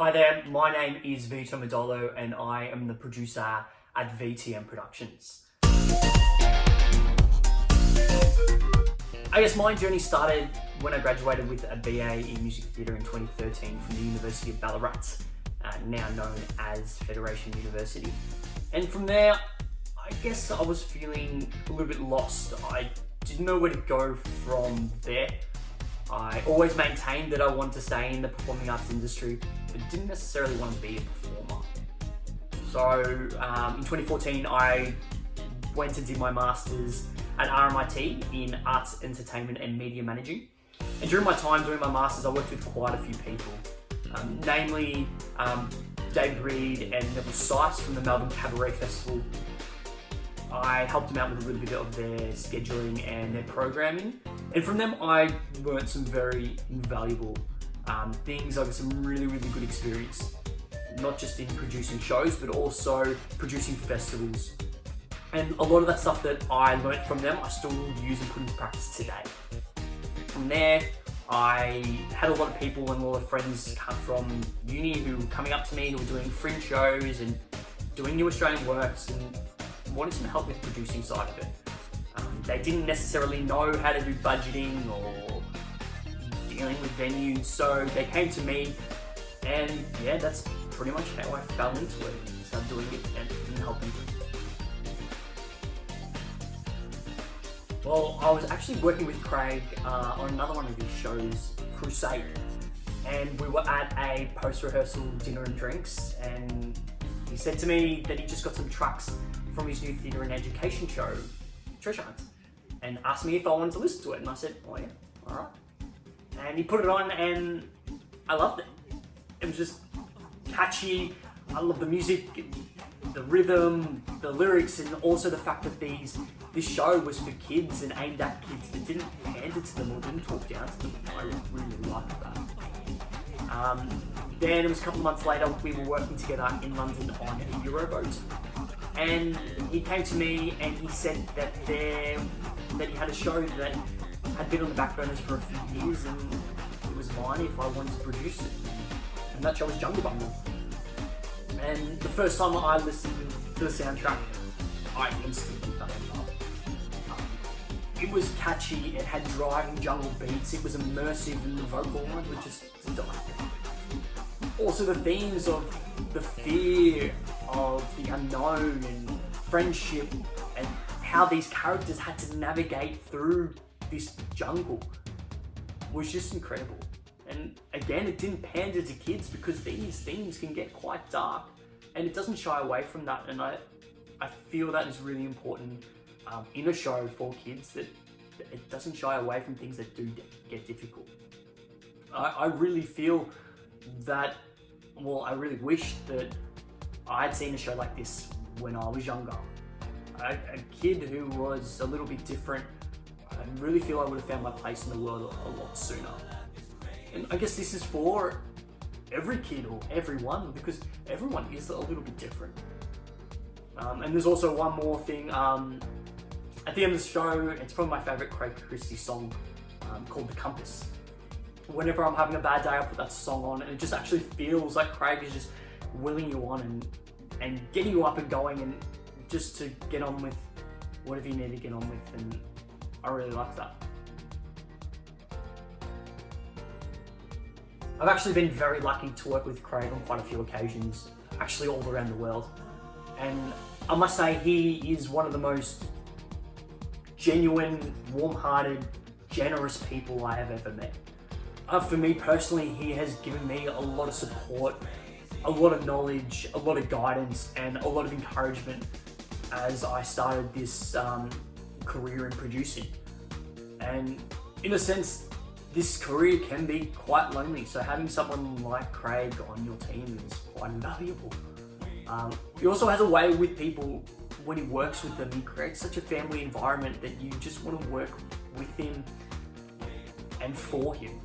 Hi there, my name is Vito Modolo and I am the producer at VTM Productions. I guess my journey started when I graduated with a BA in Music Theatre in 2013 from the University of Ballarat, now known as Federation University. And from there, I guess I was feeling a little bit lost. I didn't know where to go from there. I always maintained that I wanted to stay in the performing arts industry, but didn't necessarily want to be a performer. So in 2014, I went and did my Masters at RMIT in Arts, Entertainment and Media Managing. And during my time doing my Masters, I worked with quite a few people, namely David Reed and Neville Sice from the Melbourne Cabaret Festival. I helped them out with a little bit of their scheduling and their programming. And from them, I learned some very invaluable things. I got some really good experience, not just in producing shows, but also producing festivals. And a lot of that stuff that I learned from them, I still use and put into practice today. From there, I had a lot of people and a lot of friends come from uni who were coming up to me, who were doing fringe shows and doing New Australian Works and wanted some help with the producing side of it. They didn't necessarily know how to do budgeting or dealing with venues, so they came to me, and yeah, that's pretty much how I fell into it. Started doing it and helping. Well, I was actually working with Craig on another one of his shows, Crusade, and we were at a post-rehearsal dinner and drinks, and he said to me that he just got some tracks from his new theatre and education show, Treasure Hunt, and asked me if I wanted to listen to it, and I said, oh yeah, alright. And he put it on and I loved it. It was just catchy. I love the music, the rhythm, the lyrics, and also the fact that this show was for kids and aimed at kids. It didn't pander to them or didn't talk down to them. I really liked that. Then it was a couple of months later, we were working together in London on a Euroboat. And he came to me and he said that he had a show that had been on the back burners for a few years and it was mine if I wanted to produce it. And that show was Jungle Bungle. And the first time I listened to the soundtrack, I instantly fell in love. It was catchy, it had driving jungle beats, it was immersive, and the vocal lines were just delightful. Also the themes of the fear of the unknown and friendship and how these characters had to navigate through this jungle was just incredible. And again, it didn't pander to kids because these themes can get quite dark, and it doesn't shy away from that. And I feel that is really important in a show for kids, that it doesn't shy away from things that do get difficult. I really feel that, well, I really wish that I'd seen a show like this when I was younger. A kid who was a little bit different. I really feel I would have found my place in the world a lot sooner. And I guess this is for every kid or everyone, because everyone is a little bit different. And there's also one more thing. At the end of the show, it's probably my favourite Craig Christie song called The Compass. Whenever I'm having a bad day, I put that song on and it just actually feels like Craig is just willing you on and getting you up and going and just to get on with whatever you need to get on with, and I really like that. I've actually been very lucky to work with Craig on quite a few occasions, actually all around the world. And I must say he is one of the most genuine, warm-hearted, generous people I have ever met. For me personally, he has given me a lot of support, a lot of knowledge, a lot of guidance, and a lot of encouragement as I started this career in producing. And in a sense, this career can be quite lonely, so having someone like Craig on your team is quite invaluable. He also has a way with people. When he works with them, he creates such a family environment that you just want to work with him and for him.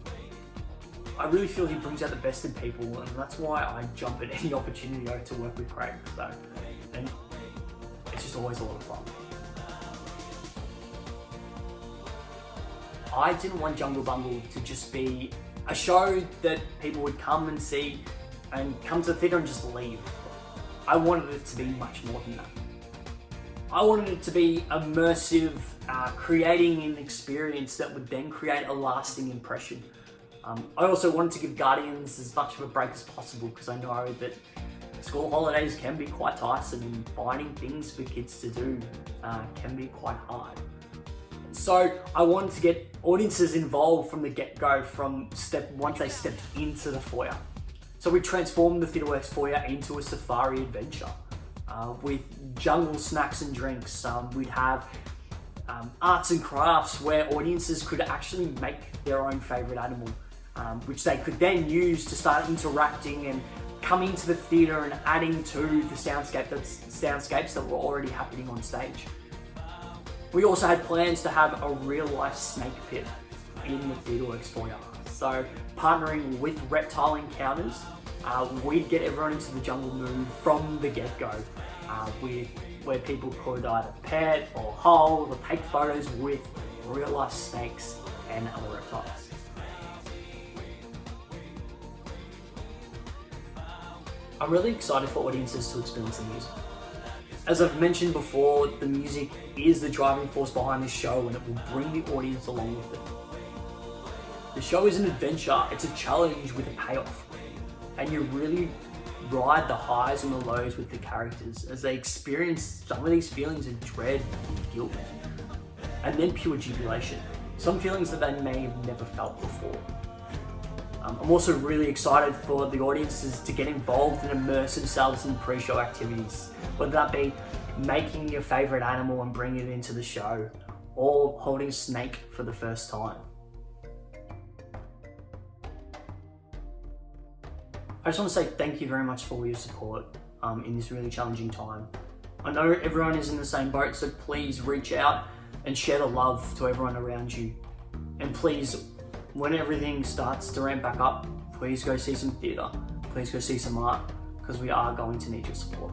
I really feel he brings out the best in people, and that's why I jump at any opportunity to work with Craig. So, and it's just always a lot of fun. I didn't want Jungle Bungle to just be a show that people would come and see and come to the theatre and just leave. I wanted it to be much more than that. I wanted it to be immersive, creating an experience that would then create a lasting impression. I also wanted to give Guardians as much of a break as possible, because I know that school holidays can be quite tiresome and finding things for kids to do can be quite hard. So I wanted to get audiences involved from the get-go, once they stepped into the foyer. So we transformed the TheatreWorks foyer into a safari adventure with jungle snacks and drinks. We'd have arts and crafts where audiences could actually make their own favourite animal, which they could then use to start interacting and coming into the theatre and adding to the soundscapes that were already happening on stage. We also had plans to have a real-life snake pit in the TheatreWorks foyer. So partnering with Reptile Encounters, we'd get everyone into the jungle mood from the get-go, where people could either pet or hold or take photos with real-life snakes and other reptiles. I'm really excited for audiences to experience the music. As I've mentioned before, the music is the driving force behind this show, and it will bring the audience along with it. The show is an adventure, it's a challenge with a payoff, and you really ride the highs and the lows with the characters as they experience some of these feelings of dread and guilt, and then pure jubilation, some feelings that they may have never felt before. I'm also really excited for the audiences to get involved and immerse themselves in pre-show activities, whether that be making your favourite animal and bringing it into the show, or holding a snake for the first time. I just want to say thank you very much for all your support in this really challenging time. I know everyone is in the same boat, so please reach out and share the love to everyone around you. And please, when everything starts to ramp back up, please go see some theatre, please go see some art, because we are going to need your support.